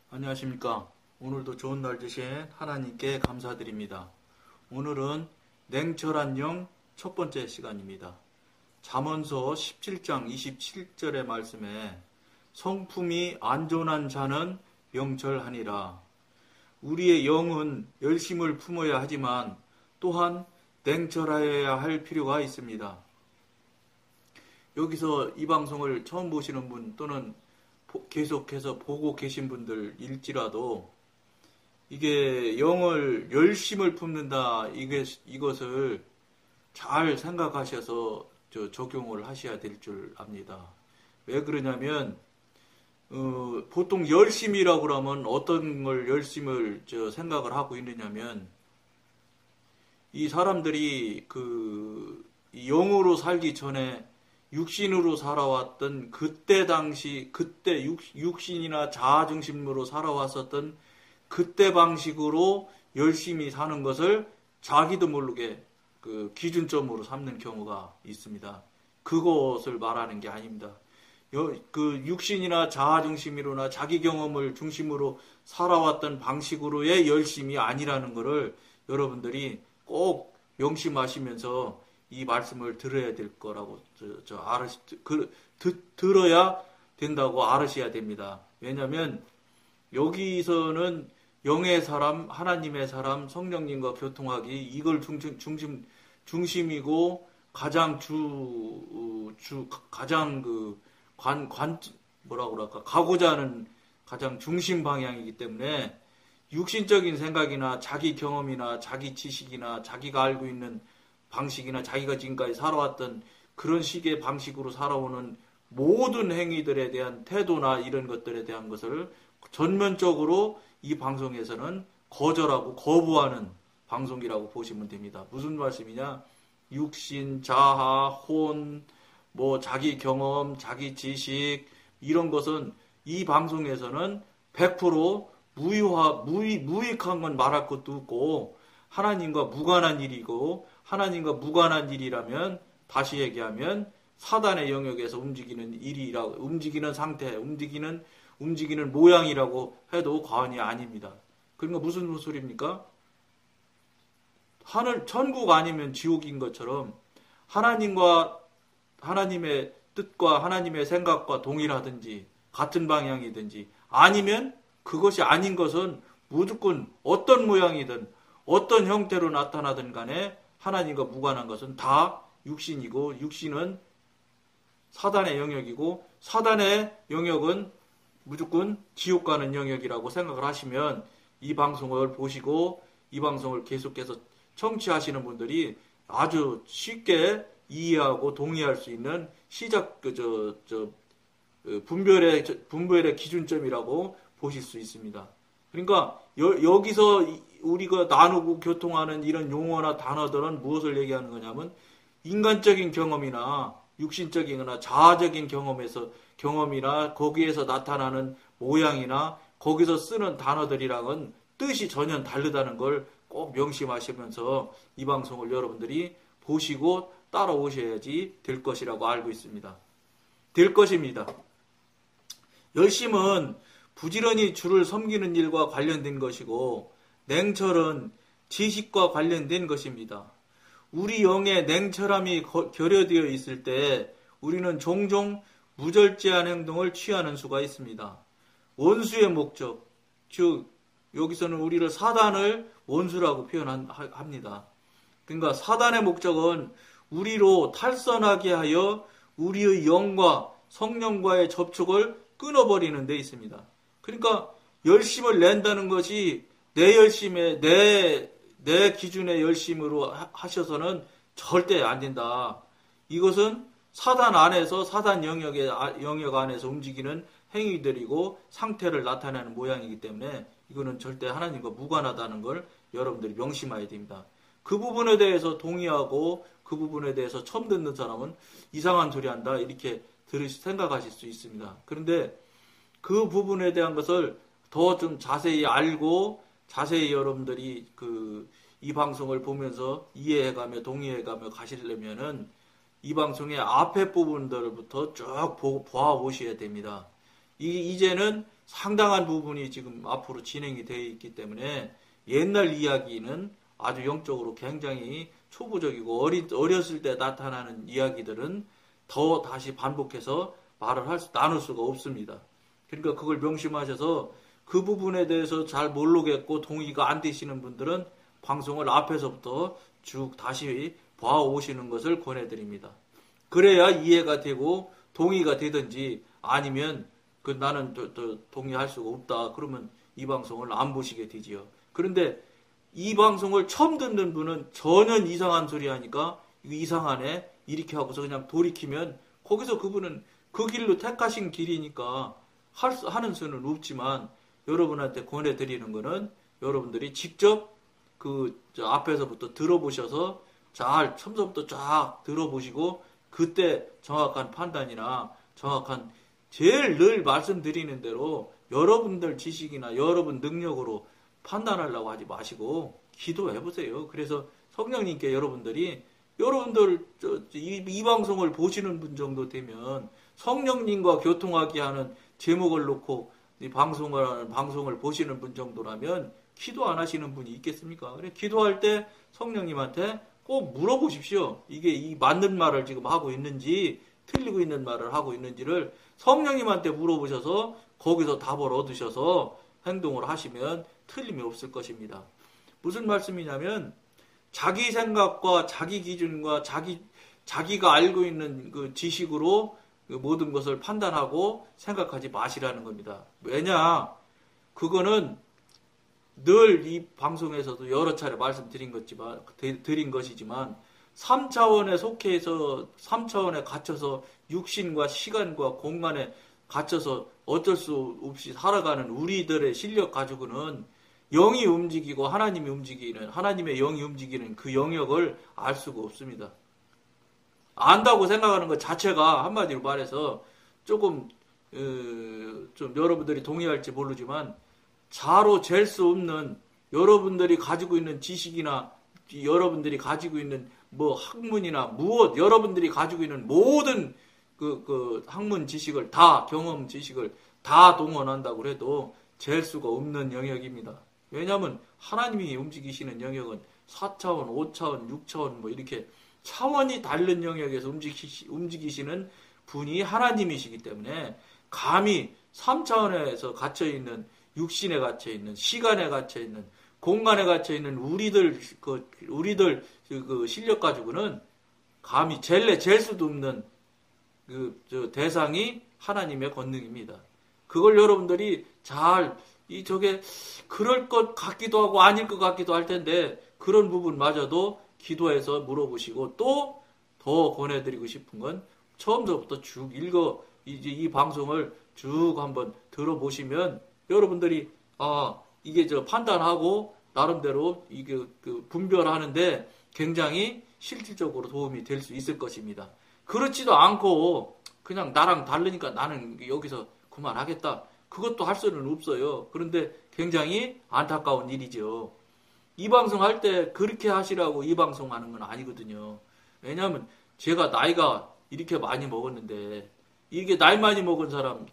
안녕하십니까. 오늘도 좋은 날 주신 하나님께 감사드립니다. 오늘은 냉철한 영 첫 번째 시간입니다. 잠언서 17장 27절의 말씀에 성품이 안전한 자는 명철하니라. 우리의 영은 열심을 품어야 하지만 또한 냉철하여야 할 필요가 있습니다. 여기서 이 방송을 처음 보시는 분 또는 계속해서 보고 계신 분들일지라도 이게 영을 열심을 품는다 이것을 잘 생각하셔서 적용을 하셔야 될 줄 압니다. 왜 그러냐면 보통 열심이라고 그러면 어떤 걸 열심을 생각을 하고 있느냐면 이 사람들이 이 영으로 살기 전에 육신으로 살아왔던 그때 당시 그때 육신이나 자아 중심으로 살아왔었던 그때 방식으로 열심히 사는 것을 자기도 모르게 그 기준점으로 삼는 경우가 있습니다. 그것을 말하는 게 아닙니다. 그 육신이나 자아 중심으로나 자기 경험을 중심으로 살아왔던 방식으로의 열심이 아니라는 것을 여러분들이 꼭 명심하시면서 이 말씀을 들어야 될 거라고 들어야 된다고 알으셔야 됩니다. 왜냐하면 여기서는 영의 사람, 하나님의 사람, 성령님과 교통하기 이걸 중심이고 가장 가장 뭐라고 그럴까 가고자 하는 가장 중심 방향이기 때문에 육신적인 생각이나 자기 경험이나 자기 지식이나 자기가 알고 있는 방식이나 자기가 지금까지 살아왔던 그런 식의 방식으로 살아오는 모든 행위들에 대한 태도나 이런 것들에 대한 것을 전면적으로 이 방송에서는 거절하고 거부하는 방송이라고 보시면 됩니다. 무슨 말씀이냐? 육신, 자아, 혼, 자기 경험, 자기 지식 이런 것은 이 방송에서는 100% 무익한 건 말할 것도 없고 하나님과 무관한 일이고 하나님과 무관한 일이라면 다시 얘기하면 사단의 영역에서 움직이는 상태, 움직이는 모양이라고 해도 과언이 아닙니다. 그러니까 무슨 소리입니까? 천국 아니면 지옥인 것처럼 하나님의 뜻과 하나님의 생각과 동일하든지 같은 방향이든지 아니면 그것이 아닌 것은 무조건 어떤 모양이든 어떤 형태로 나타나든 간에 하나님과 무관한 것은 다 육신이고 육신은 사단의 영역이고 사단의 영역은 무조건 지옥 가는 영역이라고 생각을 하시면 이 방송을 보시고 이 방송을 계속해서 청취하시는 분들이 아주 쉽게 이해하고 동의할 수 있는 분별의 기준점이라고 보실 수 있습니다. 그러니까 여기서 우리가 나누고 교통하는 이런 용어나 단어들은 무엇을 얘기하는 거냐면 인간적인 경험이나 육신적이거나 자아적인 경험이나 거기에서 나타나는 모양이나 거기서 쓰는 단어들이랑은 뜻이 전혀 다르다는 걸 꼭 명심하시면서 이 방송을 여러분들이 보시고 따라오셔야지 될 것이라고 알고 있습니다. 될 것입니다. 열심은 부지런히 주를 섬기는 일과 관련된 것이고 냉철은 지식과 관련된 것입니다. 우리 영에 냉철함이 결여되어 있을 때 우리는 종종 무절제한 행동을 취하는 수가 있습니다. 원수의 목적, 즉 여기서는 우리를 사단을 원수라고 표현합니다. 그러니까 사단의 목적은 우리로 탈선하게 하여 우리의 영과 성령과의 접촉을 끊어버리는 데 있습니다. 그러니까 열심을 낸다는 것이 내 기준의 열심으로 하셔서는 절대 안 된다. 이것은 사단 안에서 사단 영역 안에서 움직이는 행위들이고 상태를 나타내는 모양이기 때문에 이거는 절대 하나님과 무관하다는 걸 여러분들이 명심해야 됩니다. 그 부분에 대해서 동의하고 그 부분에 대해서 처음 듣는 사람은 이상한 소리 한다 이렇게 생각하실 수 있습니다. 그런데 그 부분에 대한 것을 더 좀 자세히 알고 자세히 여러분들이 이 방송을 보면서 이해해가며 동의해가며 가시려면은 이 방송의 앞에 부분들부터 쭉 보아보셔야 됩니다. 이제는 상당한 부분이 지금 앞으로 진행이 되어 있기 때문에 옛날 이야기는 아주 영적으로 굉장히 초보적이고 어렸을 때 나타나는 이야기들은 더 다시 반복해서 나눌 수가 없습니다. 그러니까 그걸 명심하셔서 그 부분에 대해서 잘 모르겠고 동의가 안 되시는 분들은 방송을 앞에서부터 쭉 다시 봐오시는 것을 권해드립니다. 그래야 이해가 되고 동의가 되든지 아니면 나는 동의할 수가 없다. 그러면 이 방송을 안 보시게 되지요. 그런데 이 방송을 처음 듣는 분은 전혀 이상한 소리 하니까 이거 이상하네 이렇게 하고서 그냥 돌이키면 거기서 그분은 그 길로 택하신 길이니까 하는 수는 없지만 여러분한테 권해드리는 거는 여러분들이 직접 앞에서부터 들어보셔서 잘 처음부터 쫙 들어보시고 그때 정확한 판단이나 정확한 제일 늘 말씀드리는 대로 여러분들 지식이나 여러분 능력으로 판단하려고 하지 마시고 기도해보세요. 그래서 성령님께 여러분들 이 방송을 보시는 분 정도 되면 성령님과 교통하게 하는 제목을 놓고 이 방송을 보시는 분 정도라면 기도 안 하시는 분이 있겠습니까? 그래 기도할 때 성령님한테 꼭 물어보십시오. 이게 이 맞는 말을 지금 하고 있는지 틀리고 있는 말을 하고 있는지를 성령님한테 물어보셔서 거기서 답을 얻으셔서 행동을 하시면 틀림이 없을 것입니다. 무슨 말씀이냐면 자기 생각과 자기 기준과 자기가 알고 있는 그 지식으로 그 모든 것을 판단하고 생각하지 마시라는 겁니다. 왜냐? 그거는 늘 이 방송에서도 여러 차례 말씀드린 것이지만 3차원에 속해서 3차원에 갇혀서 육신과 시간과 공간에 갇혀서 어쩔 수 없이 살아가는 우리들의 실력 가지고는 영이 움직이고 하나님이 움직이는 하나님의 영이 움직이는 그 영역을 알 수가 없습니다. 안다고 생각하는 것 자체가 한마디로 말해서 조금 좀 여러분들이 동의할지 모르지만 자로 잴 수 없는 여러분들이 가지고 있는 지식이나 여러분들이 가지고 있는 뭐 학문이나 무엇 여러분들이 가지고 있는 모든 그 학문 지식을 다 경험 지식을 다 동원한다고 해도 잴 수가 없는 영역입니다. 왜냐하면 하나님이 움직이시는 영역은 4차원, 5차원, 6차원 뭐 이렇게 차원이 다른 영역에서 움직이시는 분이 하나님이시기 때문에 감히 3차원에서 gat혀있는 육신에 갇혀있는 시간에 갇혀있는 공간에 갇혀있는 우리들 그 실력 가지고는 감히 잴 수도 없는 대상이 하나님의 권능입니다. 그걸 여러분들이 저게 그럴 것 같기도 하고 아닐 것 같기도 할 텐데 그런 부분마저도 기도해서 물어보시고 또 더 권해드리고 싶은 건 처음부터 쭉 이 방송을 쭉 한번 들어보시면 여러분들이 이게 판단하고 나름대로 이게 분별하는데 굉장히 실질적으로 도움이 될 수 있을 것입니다. 그렇지도 않고 그냥 나랑 다르니까 나는 여기서 그만하겠다. 그것도 할 수는 없어요. 그런데 굉장히 안타까운 일이죠. 이 방송 할 때 그렇게 하시라고 이 방송 하는 건 아니거든요. 왜냐하면 제가 나이가 이렇게 많이 먹었는데 이게 나이 많이 먹은 사람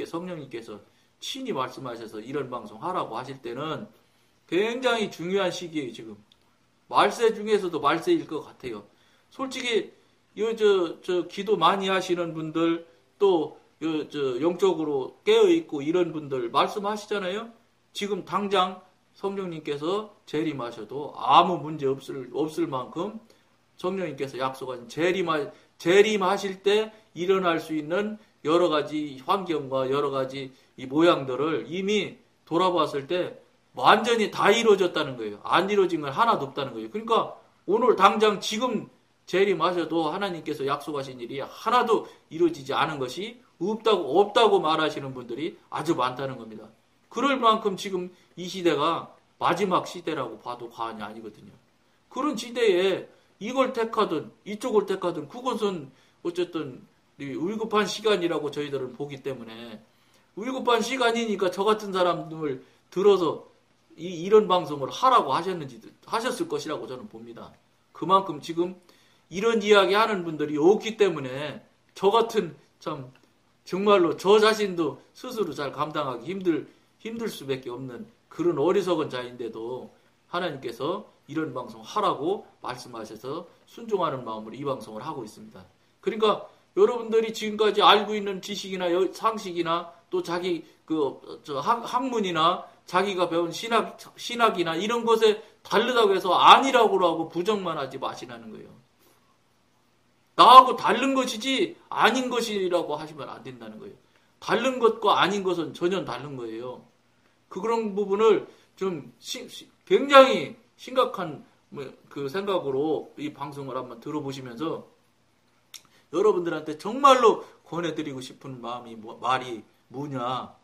성령님께서 친히 말씀하셔서 이런 방송 하라고 하실 때는 굉장히 중요한 시기예요. 지금 말세 중에서도 말세일 것 같아요. 솔직히 기도 많이 하시는 분들 또 영적으로 깨어있고 이런 분들 말씀하시잖아요. 지금 당장 성령님께서 재림하셔도 아무 문제 없을 만큼 성령님께서 약속하신 재림하실 때 일어날 수 있는 여러 가지 환경과 여러 가지 이 모양들을 이미 돌아봤을 때 완전히 다 이루어졌다는 거예요. 안 이루어진 건 하나도 없다는 거예요. 그러니까 오늘 당장 지금 재림하셔도 하나님께서 약속하신 일이 하나도 이루어지지 않은 것이 없다고 말하시는 분들이 아주 많다는 겁니다. 그럴 만큼 지금 이 시대가 마지막 시대라고 봐도 과언이 아니거든요. 그런 시대에 이걸 택하든 이쪽을 택하든 그것은 어쨌든 위급한 시간이라고 저희들은 보기 때문에 위급한 시간이니까 저 같은 사람들 들어서 이런 방송을 하라고 하셨을 것이라고 저는 봅니다. 그만큼 지금 이런 이야기 하는 분들이 없기 때문에 저 같은 참 정말로 저 자신도 스스로 잘 감당하기 힘들 수밖에 없는 그런 어리석은 자인데도 하나님께서 이런 방송 하라고 말씀하셔서 순종하는 마음으로 이 방송을 하고 있습니다. 그러니까 여러분들이 지금까지 알고 있는 지식이나 상식이나 또 자기 학문이나 자기가 배운 신학이나 이런 것에 다르다고 해서 아니라고 하고 부정만 하지 마시라는 거예요. 나하고 다른 것이지 아닌 것이라고 하시면 안 된다는 거예요. 다른 것과 아닌 것은 전혀 다른 거예요. 그런 부분을 좀 굉장히 심각한 그 생각으로 이 방송을 한번 들어보시면서 여러분들한테 정말로 권해드리고 싶은 말이 뭐냐.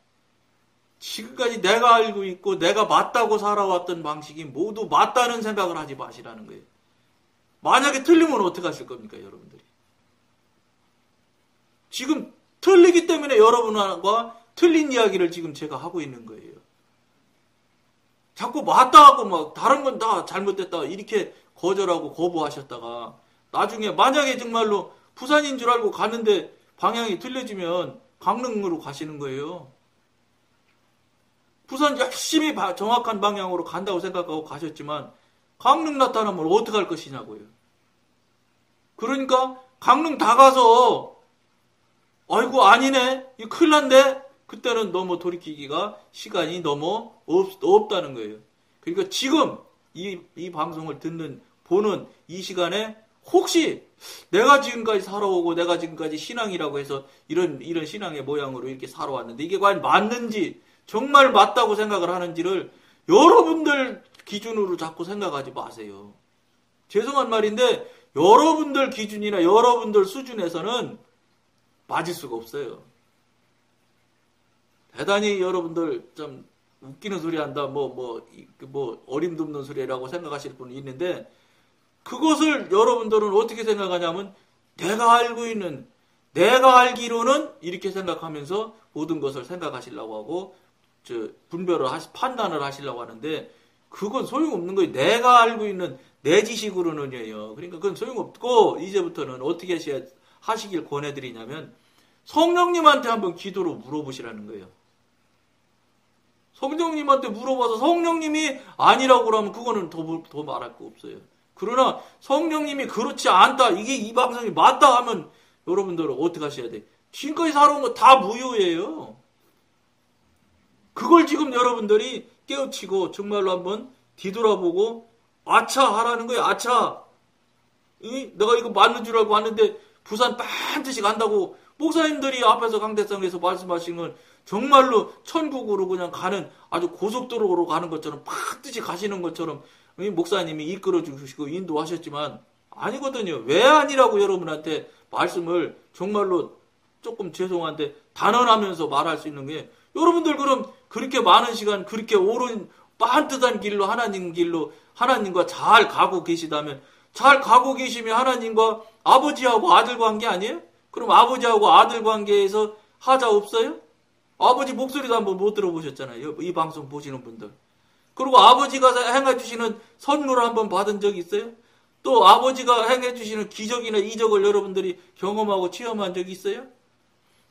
지금까지 내가 알고 있고 내가 맞다고 살아왔던 방식이 모두 맞다는 생각을 하지 마시라는 거예요. 만약에 틀리면 어떻게 하실 겁니까, 여러분들이? 지금 틀리기 때문에 여러분과 틀린 이야기를 지금 제가 하고 있는 거예요. 자꾸 맞다 하고 막 다른 건 다 잘못됐다 이렇게 거절하고 거부하셨다가 나중에 만약에 정말로 부산인 줄 알고 갔는데 방향이 틀려지면 강릉으로 가시는 거예요. 부산 열심히 정확한 방향으로 간다고 생각하고 가셨지만 강릉 나타나면 어떻게 할 것이냐고요. 그러니까 강릉 다 가서 아이고 아니네 이거 큰일 났네 그때는 너무 돌이키기가 시간이 너무 없다는 거예요. 그러니까 지금 이 방송을 보는 이 시간에 혹시 내가 지금까지 살아오고 내가 지금까지 신앙이라고 해서 이런 신앙의 모양으로 이렇게 살아왔는데 이게 과연 맞는지 정말 맞다고 생각을 하는지를 여러분들 기준으로 자꾸 생각하지 마세요. 죄송한 말인데 여러분들 기준이나 여러분들 수준에서는 맞을 수가 없어요. 대단히 여러분들 좀 웃기는 소리 한다, 어림도없는 소리라고 생각하실 분이 있는데 그것을 여러분들은 어떻게 생각하냐면 내가 알기로는 이렇게 생각하면서 모든 것을 생각하시려고 하고 판단을 하시려고 하는데 그건 소용없는 거예요. 내가 알고 있는 내 지식으로는요. 그러니까 그건 소용없고 이제부터는 어떻게 하시길 권해드리냐면 성령님한테 한번 기도로 물어보시라는 거예요. 성령님한테 물어봐서 성령님이 아니라고 그러면 그거는 더 말할 거 없어요. 그러나 성령님이 그렇지 않다. 이게 이 방송이 맞다 하면 여러분들은 어떻게 하셔야 돼? 지금까지 살아온 거 다 무효예요. 그걸 지금 여러분들이 깨우치고 정말로 한번 뒤돌아보고 아차 하라는 거예요. 아차. 내가 이거 맞는 줄 알고 왔는데 부산 반드시 간다고 목사님들이 앞에서 강대상에서 말씀하신 건 정말로 천국으로 그냥 가는 아주 고속도로로 가는 것처럼 반드시 가시는 것처럼 목사님이 이끌어 주시고 인도하셨지만 아니거든요. 왜 아니라고 여러분한테 말씀을 정말로 조금 죄송한데 단언하면서 말할 수 있는 게 여러분들 그럼 그렇게 많은 시간 그렇게 옳은 반듯한 길로 하나님과 잘 가고 계시다면 잘 가고 계시면 하나님과 아버지하고 아들 관계 아니에요? 그럼 아버지하고 아들 관계에서 하자 없어요? 아버지 목소리도 한번 못 들어보셨잖아요. 이 방송 보시는 분들. 그리고 아버지가 행해주시는 선물을 한번 받은 적이 있어요? 또 아버지가 행해주시는 기적이나 이적을 여러분들이 경험하고 체험한 적이 있어요?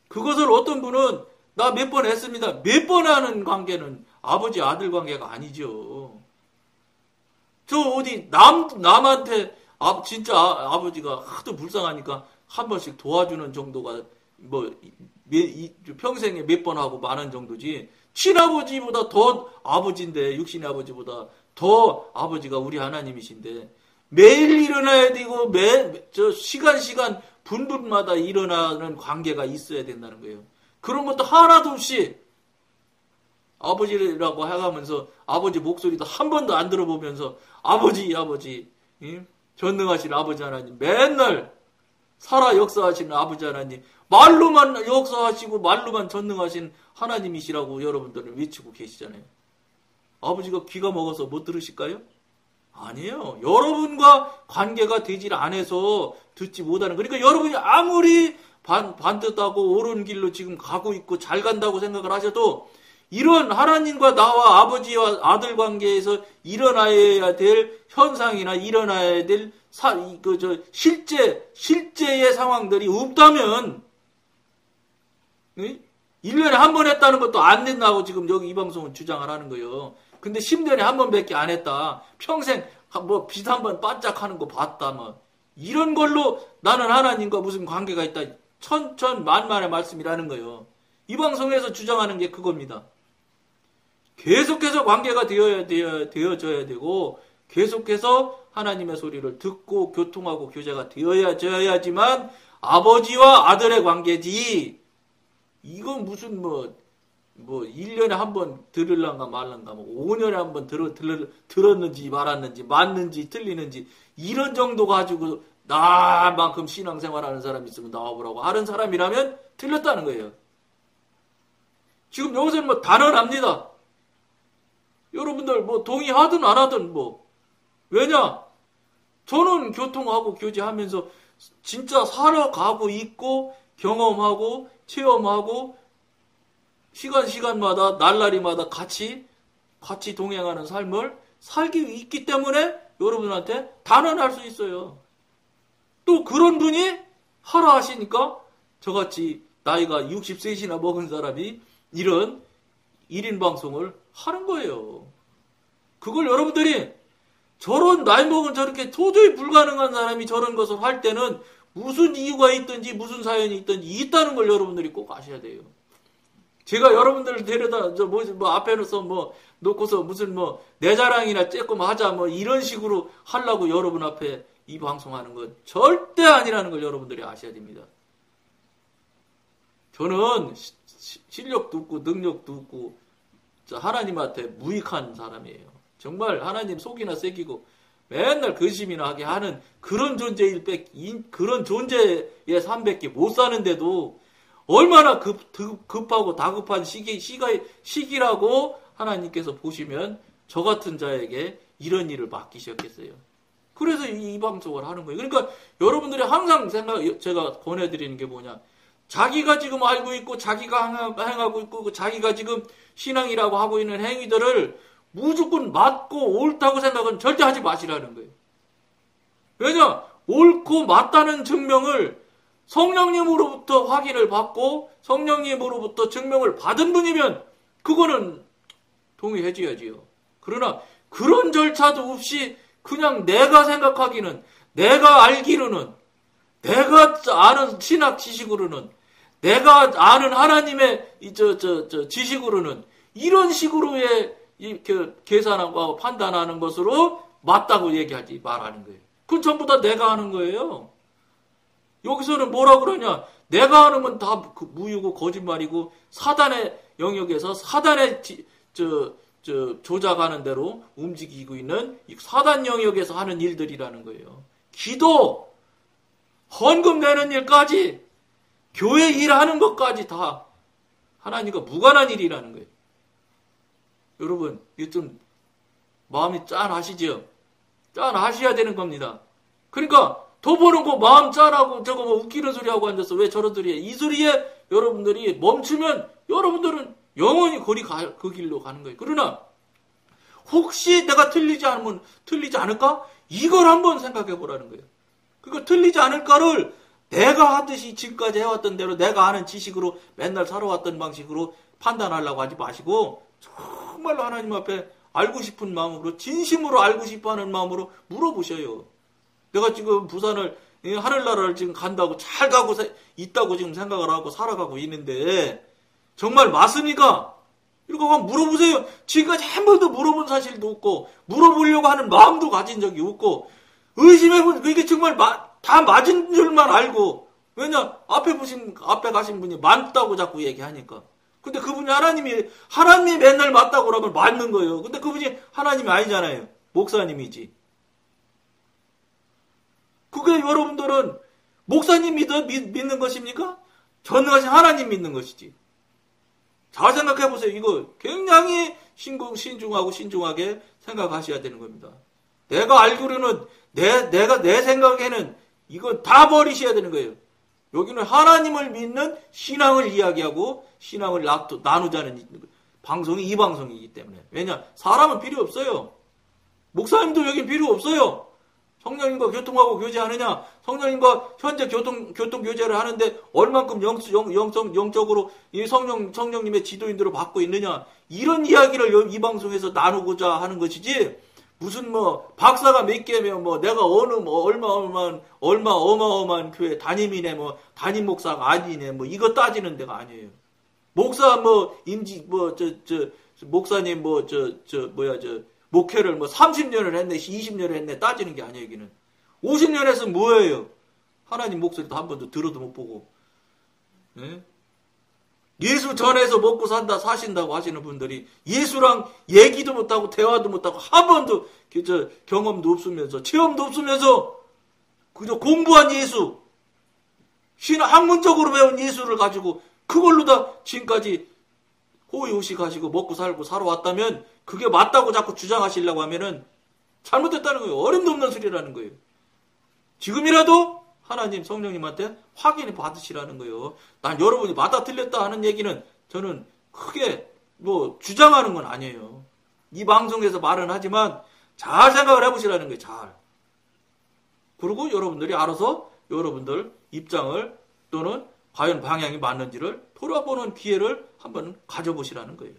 그것을 어떤 분은 나 몇 번 했습니다. 몇 번 하는 관계는 아버지 아들 관계가 아니죠. 저 어디 남한테 진짜 아버지가 하도 불쌍하니까 한 번씩 도와주는 정도가 평생에 몇 번 하고 많은 정도지. 친아버지보다 더 아버지인데 육신의 아버지보다 더 아버지가 우리 하나님이신데 매일 일어나야 되고 시간 분분마다 일어나는 관계가 있어야 된다는 거예요. 그런 것도 하나도 없이 아버지라고 해가면서 아버지 목소리도 한 번도 안 들어보면서 아버지 전능하신 아버지 하나님 맨날 살아 역사하시는 아버지 하나님 말로만 역사하시고 말로만 전능하신 하나님이시라고 여러분들은 외치고 계시잖아요. 아버지가 귀가 먹어서 못 들으실까요? 아니에요. 여러분과 관계가 되질 않아서 듣지 못하는. 그러니까 여러분이 아무리 반듯하고 옳은 길로 지금 가고 있고 잘 간다고 생각을 하셔도 이런 하나님과 나와 아버지와 아들 관계에서 일어나야 될 현상이나 일어나야 될 실제의 상황들이 없다면 1년에 한 번 했다는 것도 안 된다고 지금 여기 이 방송은 주장을 하는 거예요. 근데 10년에 한 번밖에 안 했다. 평생 뭐 빛 한 번 반짝하는 거 봤다. 뭐 이런 걸로 나는 하나님과 무슨 관계가 있다. 천천만만의 말씀이라는 거예요. 이 방송에서 주장하는 게 그겁니다. 계속해서 관계가 되어져야 되고 계속해서 하나님의 소리를 듣고 교통하고 교제가 되어야지만 아버지와 아들의 관계지. 이건 무슨 뭐 1년에 한 번 들을란가 말란가, 뭐 5년에 한 번 들었는지 말았는지, 맞는지 틀리는지, 이런 정도 가지고 나만큼 신앙생활하는 사람이 있으면 나와보라고 하는 사람이라면 틀렸다는 거예요. 지금 여기서는 뭐 단언합니다. 여러분들 뭐 동의하든 안 하든 뭐. 왜냐? 저는 교통하고 교제하면서 진짜 살아가고 있고 경험하고 체험하고 시간마다 날라리마다 같이 동행하는 삶을 살기 있기 때문에 여러분한테 단언할 수 있어요. 또 그런 분이 하라 하시니까 저같이 나이가 60세이나 먹은 사람이 이런 1인 방송을 하는 거예요. 그걸 여러분들이 저런 나이 먹은 저렇게 도저히 불가능한 사람이 저런 것을 할 때는 무슨 이유가 있든지 무슨 사연이 있든지 있다는 걸 여러분들이 꼭 아셔야 돼요. 제가 여러분들을 데려다 앞에서 놓고서 무슨 내 자랑이나 쬐끔 하자 이런 식으로 하려고 여러분 앞에 이 방송하는 건 절대 아니라는 걸 여러분들이 아셔야 됩니다. 저는 실력도 없고 능력도 없고 하나님한테 무익한 사람이에요. 정말 하나님 속이나 새기고 맨날 근심이나 하게 하는 그런 그런 존재의 삶밖에 못 사는데도 얼마나 급하고 다급한 시기라고 하나님께서 보시면 저 같은 자에게 이런 일을 맡기셨겠어요. 그래서 이 방송을 하는 거예요. 그러니까 여러분들이 항상 제가 권해드리는 게 뭐냐. 자기가 지금 알고 있고 자기가 행하고 있고 자기가 지금 신앙이라고 하고 있는 행위들을 무조건 맞고 옳다고 생각은 절대 하지 마시라는 거예요. 왜냐? 옳고 맞다는 증명을 성령님으로부터 확인을 받고 성령님으로부터 증명을 받은 분이면 그거는 동의해줘야지요. 그러나 그런 절차도 없이 그냥 내가 생각하기는, 내가 알기로는, 내가 아는 신학 지식으로는, 내가 아는 하나님의 지식으로는 이런 식으로의 계산하고 판단하는 것으로 맞다고 얘기하지 말라는 거예요. 그건 전부 다 내가 하는 거예요. 여기서는 뭐라 그러냐? 내가 하는 건 다 무유고 거짓말이고 사단의 영역에서 사단의 조작하는 대로 움직이고 있는 사단 영역에서 하는 일들이라는 거예요. 기도, 헌금 내는 일까지, 교회 일하는 것까지 다 하나님과 무관한 일이라는 거예요. 여러분, 이거 좀 마음이 짠하시죠? 짠하셔야 되는 겁니다. 그러니까 덮어놓고 마음 짠하고 저거 웃기는 소리 하고 앉아서 왜 저런 소리에, 이 소리에 여러분들이 멈추면 여러분들은 영원히 그 길로 가는 거예요. 그러나 혹시 내가 틀리지 않을까? 이걸 한번 생각해 보라는 거예요. 그러니까 틀리지 않을까를 내가 하듯이 지금까지 해왔던 대로 내가 아는 지식으로 맨날 살아왔던 방식으로 판단하려고 하지 마시고 정말로 하나님 앞에 알고 싶은 마음으로, 진심으로 알고 싶어하는 마음으로 물어보셔요. 내가 지금 부산을, 하늘나라를 지금 간다고 잘 가고 있다고 지금 생각을 하고 살아가고 있는데 정말 맞습니까? 이렇게 한번 물어보세요. 지금까지 한 번도 물어본 사실도 없고 물어보려고 하는 마음도 가진 적이 없고 의심해보면 이게 정말 다 맞은 줄만 알고, 왜냐 앞에 가신 분이 맞다고 자꾸 얘기하니까. 근데 그분이 하나님이 맨날 맞다고 그러면 맞는 거예요. 근데 그분이 하나님이 아니잖아요. 목사님이지. 그게 여러분들은 목사님 믿는 것입니까? 전능하신 하나님 믿는 것이지. 잘 생각해보세요. 이거 굉장히 신중하게 생각하셔야 되는 겁니다. 내가 알기로는, 내 생각에는 이건 다 버리셔야 되는 거예요. 여기는 하나님을 믿는 신앙을 이야기하고 신앙을 나누자는 방송이 이 방송이기 때문에. 왜냐? 사람은 필요 없어요. 목사님도 여긴 필요 없어요. 성령님과 교통하고 교제하느냐? 성령님과 현재 교통 교제를 하는데 얼만큼 영적으로 이 성령님의 지도인들을 받고 있느냐? 이런 이야기를 이 방송에서 나누고자 하는 것이지, 무슨 박사가 몇 개면 내가 얼마 어마어마한 교회 담임이네, 담임 목사가 아니네, 이거 따지는 데가 아니에요. 목사 목사님 목회를 30년을 했네, 20년을 했네, 따지는 게 아니에요, 여기는. 50년 했으면 뭐예요? 하나님 목소리도 한 번도 들어도 못 보고. 예? 예수 전해서 먹고 사신다고 하시는 분들이 예수랑 얘기도 못하고, 대화도 못하고, 한 번도 경험도 없으면서, 체험도 없으면서, 그저 공부한 예수, 학문적으로 배운 예수를 가지고, 그걸로 다 지금까지 호의호식하시고 먹고 살고 살아왔다면, 그게 맞다고 자꾸 주장하시려고 하면은 잘못됐다는 거예요. 어림도 없는 소리라는 거예요. 지금이라도 하나님 성령님한테 확인을 받으시라는 거예요. 난 여러분이 맞다 틀렸다 하는 얘기는 저는 크게 주장하는 건 아니에요. 이 방송에서 말은 하지만 잘 생각을 해보시라는 거예요. 잘. 그리고 여러분들이 알아서 여러분들 입장을, 또는 과연 방향이 맞는지를 돌아보는 기회를 한번 가져보시라는 거예요.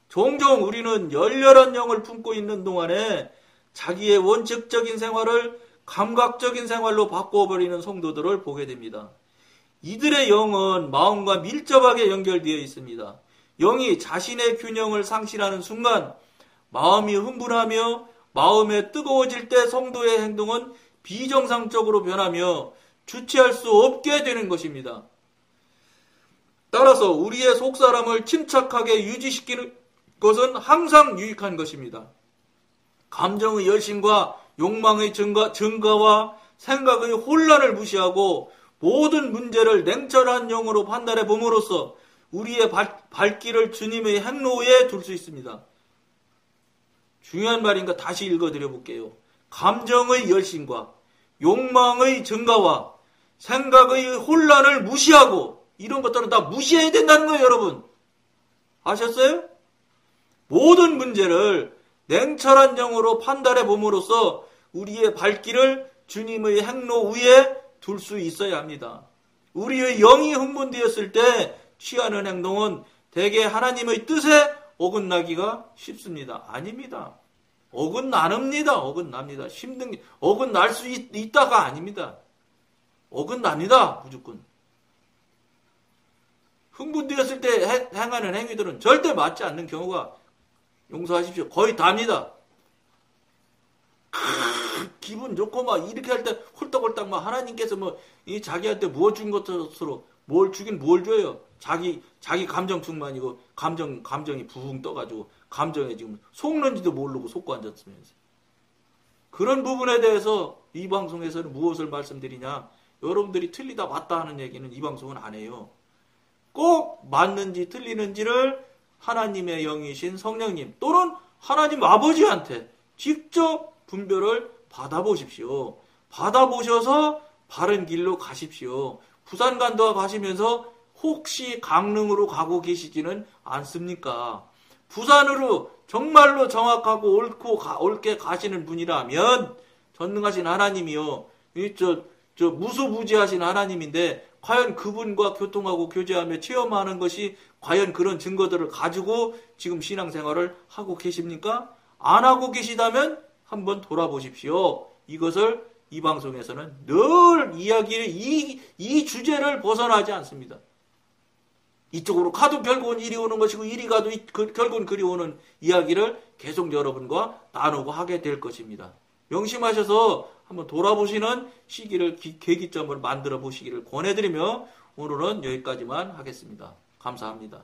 종종 우리는 열렬한 영을 품고 있는 동안에 자기의 원칙적인 생활을 감각적인 생활로 바꿔버리는 성도들을 보게 됩니다. 이들의 영은 마음과 밀접하게 연결되어 있습니다. 영이 자신의 균형을 상실하는 순간 마음이 흥분하며 마음에 뜨거워질 때 성도의 행동은 비정상적으로 변하며 주체할 수 없게 되는 것입니다. 따라서 우리의 속사람을 침착하게 유지시키는 것은 항상 유익한 것입니다. 감정의 열심과 욕망의 증가와 생각의 혼란을 무시하고 모든 문제를 냉철한 영으로 판단해 봄으로써 우리의 발길을 주님의 행로에 둘 수 있습니다. 중요한 말인가 다시 읽어드려 볼게요. 감정의 열심과 욕망의 증가와 생각의 혼란을 무시하고, 이런 것들은 다 무시해야 된다는 거예요, 여러분. 아셨어요? 모든 문제를 냉철한 영으로 판단해 봄으로써 우리의 발길을 주님의 행로 위에 둘 수 있어야 합니다. 우리의 영이 흥분되었을 때 취하는 행동은 대개 하나님의 뜻에 어긋나기가 쉽습니다. 아닙니다. 어긋납니다. 어긋날 수 있다가 아닙니다. 어긋납니다. 무조건. 흥분되었을 때 행하는 행위들은 절대 맞지 않는 경우가, 용서하십시오, 거의 다입니다. 기분 좋고 이렇게 할 때 홀딱홀딱 하나님께서 이 자기한테 무엇 준 것으로 뭘 주긴 뭘 줘요. 자기 감정 충만이고 감정이 부흥 떠가지고 감정에 지금 속는지도 모르고 속고 앉았으면서. 그런 부분에 대해서 이 방송에서는 무엇을 말씀드리냐? 여러분들이 틀리다 맞다 하는 얘기는 이 방송은 안 해요. 꼭 맞는지 틀리는지를 하나님의 영이신 성령님 또는 하나님 아버지한테 직접 분별을 받아보십시오. 받아보셔서 바른 길로 가십시오. 부산간도와 가시면서 혹시 강릉으로 가고 계시지는 않습니까? 부산으로 정말로 정확하고 옳게 가시는 분이라면 전능하신 하나님이요, 무소부지하신 하나님인데 과연 그분과 교통하고 교제하며 체험하는 것이 과연 그런 증거들을 가지고 지금 신앙생활을 하고 계십니까? 안 하고 계시다면 한번 돌아보십시오. 이것을 이 방송에서는 늘 이 주제를 벗어나지 않습니다. 이쪽으로 가도 결국은 이리 오는 것이고 이리 가도 결국은 그리 오는 이야기를 계속 여러분과 나누고 하게 될 것입니다. 명심하셔서 한번 돌아보시는 시기를, 계기점을 만들어 보시기를 권해드리며 오늘은 여기까지만 하겠습니다. 감사합니다.